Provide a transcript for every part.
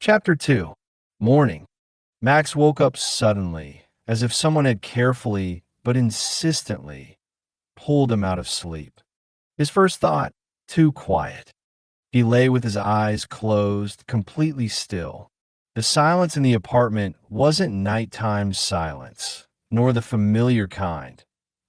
Chapter 2. Morning. Max woke up suddenly, as if someone had carefully, but insistently, pulled him out of sleep. His first thought, too quiet. He lay with his eyes closed, completely still. The silence in the apartment wasn't nighttime silence, nor the familiar kind.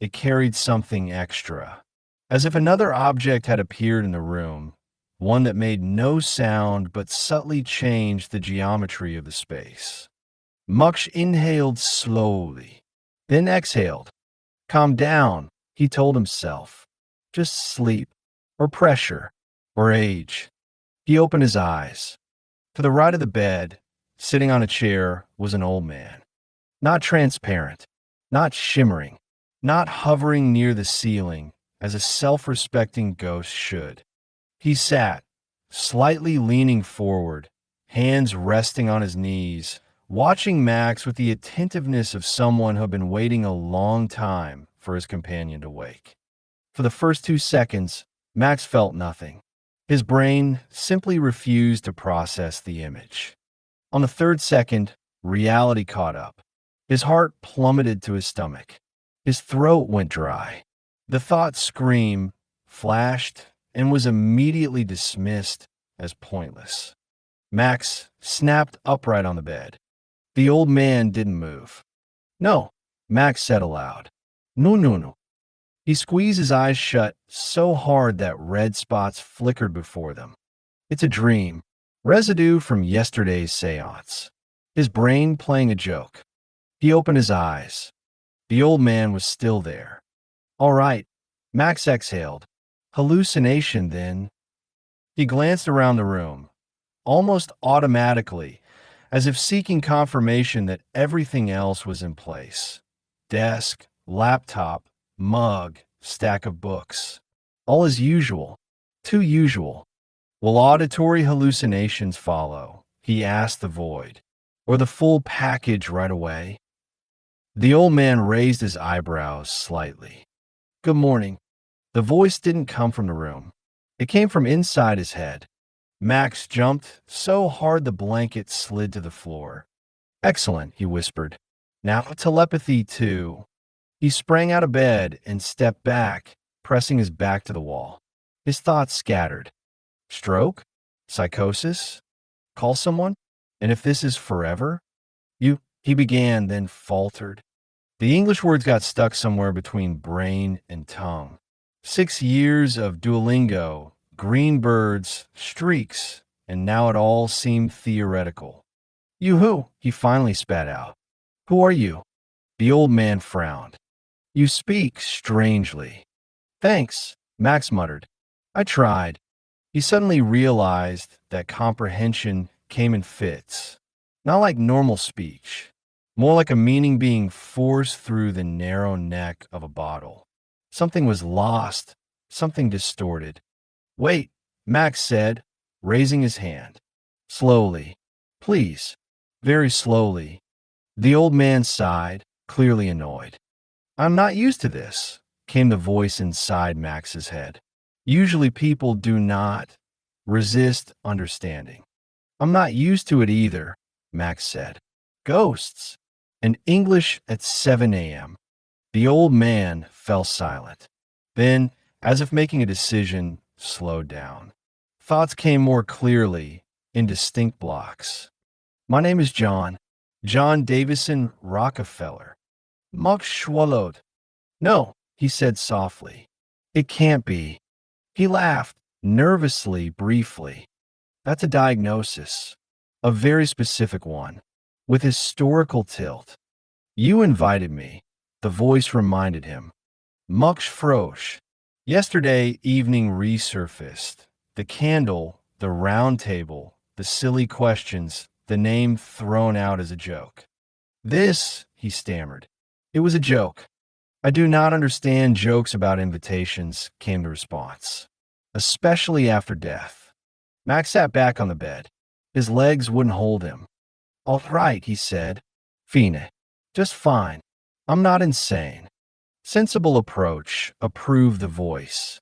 It carried something extra. As if another object had appeared in the room, one that made no sound but subtly changed the geometry of the space. Muksh inhaled slowly, then exhaled. Calm down, he told himself. Just sleep, or pressure, or age. He opened his eyes. To the right of the bed, sitting on a chair, was an old man. Not transparent, not shimmering, not hovering near the ceiling as a self-respecting ghost should. He sat, slightly leaning forward, hands resting on his knees, watching Max with the attentiveness of someone who had been waiting a long time for his companion to wake. For the first 2 seconds, Max felt nothing. His brain simply refused to process the image. On the third second, reality caught up. His heart plummeted to his stomach. His throat went dry. The thought scream flashed and was immediately dismissed as pointless. Max snapped upright on the bed. The old man didn't move. No, Max said aloud. No, no, no. He squeezed his eyes shut so hard that red spots flickered before them. It's a dream. Residue from yesterday's séance. His brain playing a joke. He opened his eyes. The old man was still there. All right, Max exhaled. Hallucination, then. He glanced around the room, almost automatically, as if seeking confirmation that everything else was in place. Desk, laptop, mug, stack of books. All as usual. Too usual. Will auditory hallucinations follow? He asked the void. Or the full package right away? The old man raised his eyebrows slightly. Good morning. The voice didn't come from the room. It came from inside his head. Max jumped so hard the blanket slid to the floor. Excellent, he whispered. Now telepathy too. He sprang out of bed and stepped back, pressing his back to the wall. His thoughts scattered. Stroke? Psychosis? Call someone? And if this is forever? He began, then faltered. The English words got stuck somewhere between brain and tongue. 6 years of Duolingo, green birds, streaks, and now it all seemed theoretical. You who? He finally spat out. Who are you? The old man frowned. You speak strangely. Thanks, Max muttered. I tried. He suddenly realized that comprehension came in fits, not like normal speech, more like a meaning being forced through the narrow neck of a bottle. Something was lost, something distorted. Wait, Max said, raising his hand. Slowly. Please. Very slowly. The old man sighed, clearly annoyed. I'm not used to this, came the voice inside Max's head. Usually people do not resist understanding. I'm not used to it either, Max said. Ghosts. And English at 7 a.m. The old man fell silent. Then, as if making a decision, slowed down. Thoughts came more clearly, in distinct blocks. My name is John. John Davison Rockefeller. Muk swallowed. No, he said softly. It can't be. He laughed, nervously, briefly. That's a diagnosis. A very specific one. With historical tilt. You invited me, the voice reminded him. Muksh frosh. Yesterday evening resurfaced. The candle, the round table, the silly questions, the name thrown out as a joke. This, he stammered. It was a joke. I do not understand jokes about invitations, came the response. Especially after death. Max sat back on the bed. His legs wouldn't hold him. All right, he said. Fine. Just fine. I'm not insane. Sensible approach, approved the voice.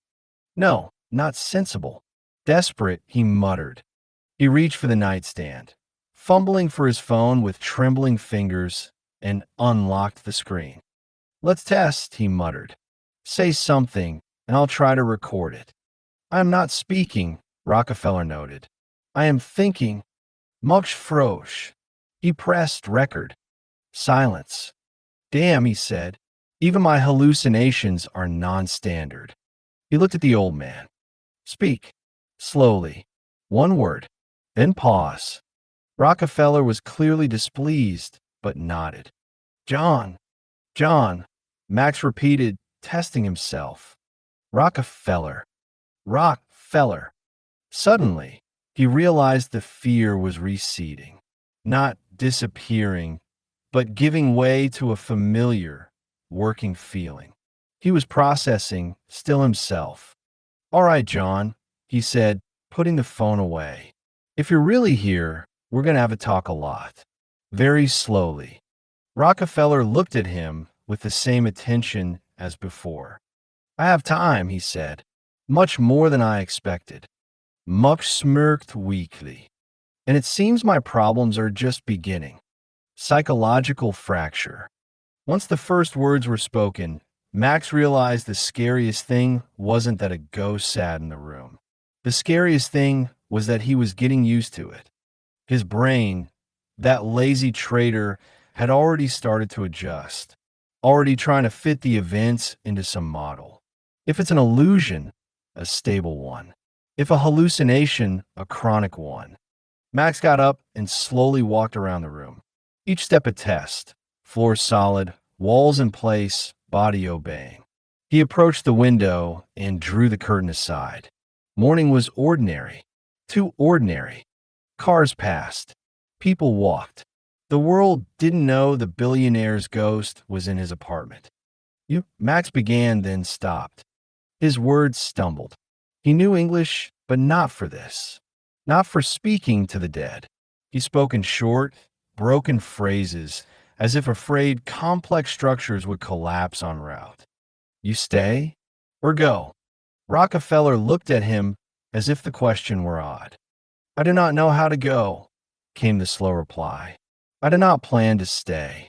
No, not sensible. Desperate, he muttered. He reached for the nightstand. fumbling for his phone with trembling fingers, and unlocked the screen. "Let's test," he muttered. "Say something, and I'll try to record it." "I am not speaking," Rockefeller noted. "I am thinking." Much frosh. He pressed record. Silence. "Damn," he said. "Even my hallucinations are non-standard." He looked at the old man. "Speak." Slowly. One word. Then pause. Rockefeller was clearly displeased, but nodded. "John. John." Max repeated, testing himself. "Rockefeller. Rockefeller." Suddenly, he realized the fear was receding, not disappearing, but giving way to a familiar, working feeling. He was processing, still himself. "All right, John," he said, putting the phone away. "If you're really here, we're going to have a talk a lot." Very slowly. Rockefeller looked at him with the same attention as before. "I have time," he said. "Much more than I expected." Muck smirked weakly. "And it seems my problems are just beginning." Psychological fracture. Once the first words were spoken, Max realized the scariest thing wasn't that a ghost sat in the room. The scariest thing was that he was getting used to it. His brain, that lazy traitor, had already started to adjust, already trying to fit the events into some model. If it's an illusion, a stable one. If a hallucination, a chronic one. Max got up and slowly walked around the room. Each step a test. Floor solid, walls in place, body obeying. He approached the window and drew the curtain aside. Morning was ordinary. Too ordinary. Cars passed. People walked. The world didn't know the billionaire's ghost was in his apartment. Max began, then stopped. His words stumbled. He knew English, but not for this. Not for speaking to the dead. He spoke in short, broken phrases, as if afraid complex structures would collapse en route. "You stay or go?" Rockefeller looked at him as if the question were odd. "I do not know how to go," came the slow reply. "I do not plan to stay."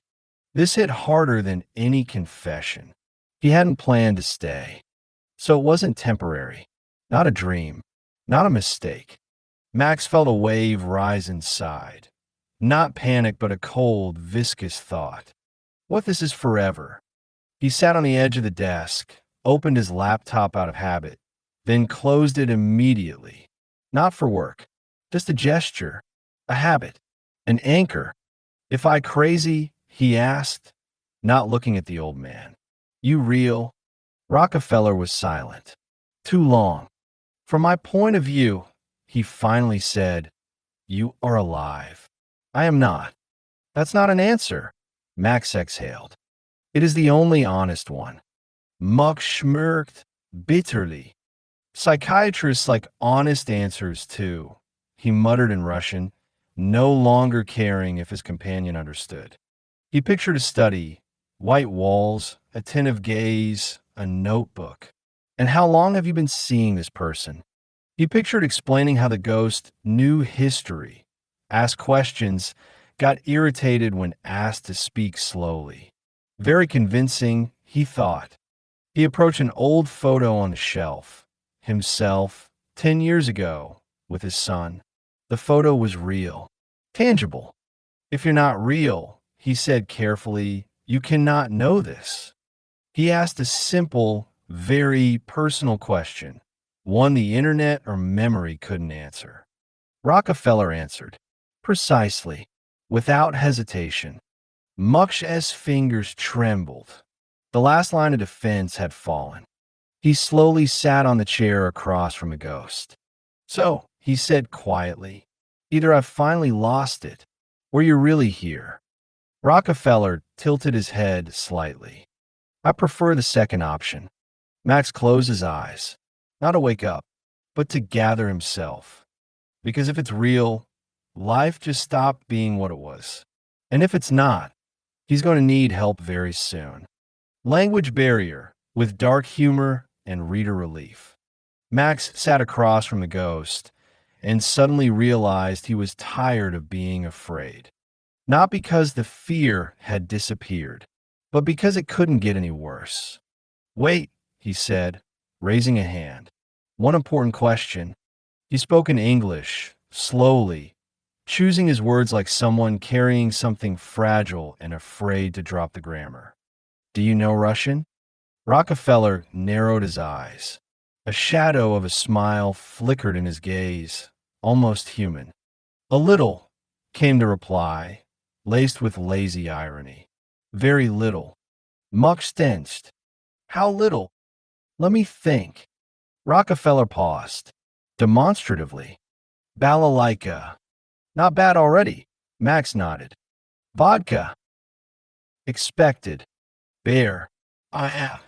This hit harder than any confession. He hadn't planned to stay. So it wasn't temporary. Not a dream. Not a mistake. Max felt a wave rise inside. Not panic, but a cold, viscous thought. What if this is forever? He sat on the edge of the desk, opened his laptop out of habit, then closed it immediately. Not for work. Just a gesture. A habit. An anchor. "If I crazy?" he asked, not looking at the old man. "You real?" Rockefeller was silent. Too long. "From my point of view," he finally said, "you are alive." "I am not." "That's not an answer," Max exhaled. "It is the only honest one." Muck smirked bitterly. "Psychiatrists like honest answers, too," he muttered in Russian, no longer caring if his companion understood. He pictured a study, white walls, attentive gaze, a notebook. "And how long have you been seeing this person?" He pictured explaining how the ghost knew history, asked questions, got irritated when asked to speak slowly. Very convincing, he thought. He approached an old photo on the shelf. Himself, 10 years ago, with his son. The photo was real. Tangible. "If you're not real," he said carefully, "you cannot know this." He asked a simple, very personal question, one the internet or memory couldn't answer. Rockefeller answered. Precisely. Without hesitation. Mux's fingers trembled. The last line of defense had fallen. He slowly sat on the chair across from the ghost. "So," he said quietly, "either I've finally lost it, or you're really here." Rockefeller tilted his head slightly. "I prefer the second option." Max closed his eyes, not to wake up, but to gather himself. Because if it's real, life just stopped being what it was. And if it's not, he's going to need help very soon. Language barrier, with dark humor and reader relief. Max sat across from the ghost, and suddenly realized he was tired of being afraid. Not because the fear had disappeared, but because it couldn't get any worse. Wait, he said, raising a hand. One important question. He spoke in English, slowly, choosing his words like someone carrying something fragile and afraid to drop the grammar. Do you know Russian? Rockefeller narrowed his eyes. A shadow of a smile flickered in his gaze, almost human. A little, came the reply, laced with lazy irony. Very little. Much tensed. How little? Let me think. Rockefeller paused. Demonstratively. Balalaika. Not bad already. Max nodded. Vodka. Expected. Bear. I am.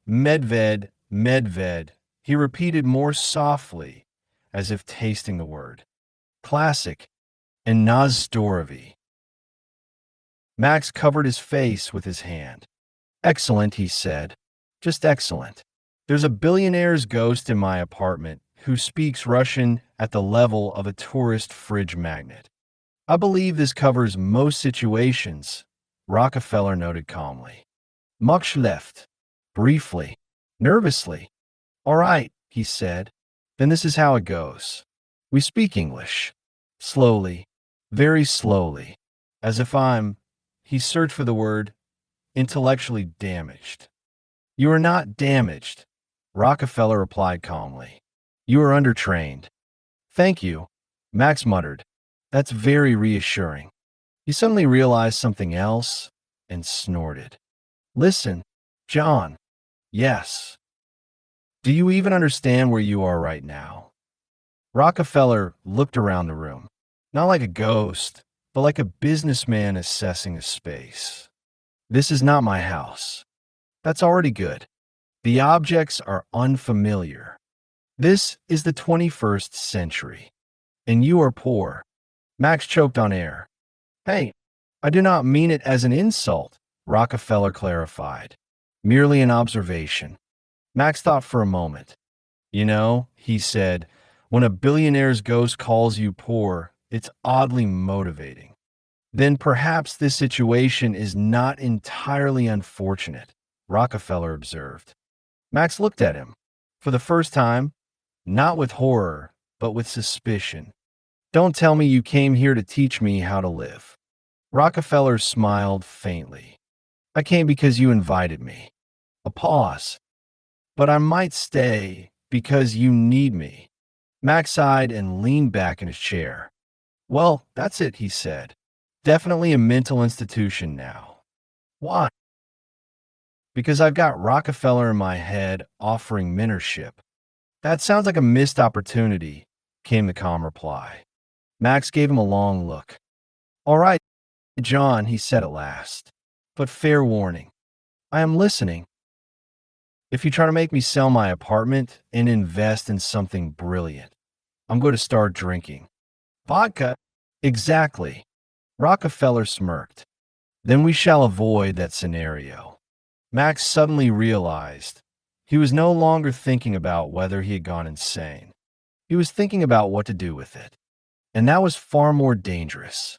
Medved. He repeated more softly, as if tasting the word. Classic. And Nazdorovi. Max covered his face with his hand. Excellent, he said. Just excellent. There's a billionaire's ghost in my apartment who speaks Russian at the level of a tourist fridge magnet. I believe this covers most situations, Rockefeller noted calmly. Much left. Briefly. Nervously. All right, he said. Then this is how it goes. We speak English. Slowly. Very slowly. As if he searched for the word, intellectually damaged. You are not damaged, Rockefeller replied calmly. You are undertrained. Thank you, Max muttered. That's very reassuring. He suddenly realized something else and snorted. Listen, John. Yes. Do you even understand where you are right now? Rockefeller looked around the room, not like a ghost, but like a businessman assessing a space. This is not my house. That's already good. The objects are unfamiliar. This is the 21st century, and you are poor. Max choked on air. Hey, I do not mean it as an insult, Rockefeller clarified. Merely an observation. Max thought for a moment. You know, he said, when a billionaire's ghost calls you poor, it's oddly motivating. Then perhaps this situation is not entirely unfortunate, Rockefeller observed. Max looked at him. For the first time, not with horror, but with suspicion. Don't tell me you came here to teach me how to live. Rockefeller smiled faintly. I came because you invited me. A pause. But I might stay because you need me. Max sighed and leaned back in his chair. Well, that's it, he said. Definitely a mental institution now. Why? Because I've got Rockefeller in my head offering mentorship. That sounds like a missed opportunity, came the calm reply. Max gave him a long look. All right, John, he said at last. But fair warning. I am listening. If you try to make me sell my apartment and invest in something brilliant, I'm going to start drinking. Vodka? Exactly. Rockefeller smirked. Then we shall avoid that scenario. Max suddenly realized he was no longer thinking about whether he had gone insane. He was thinking about what to do with it. And that was far more dangerous.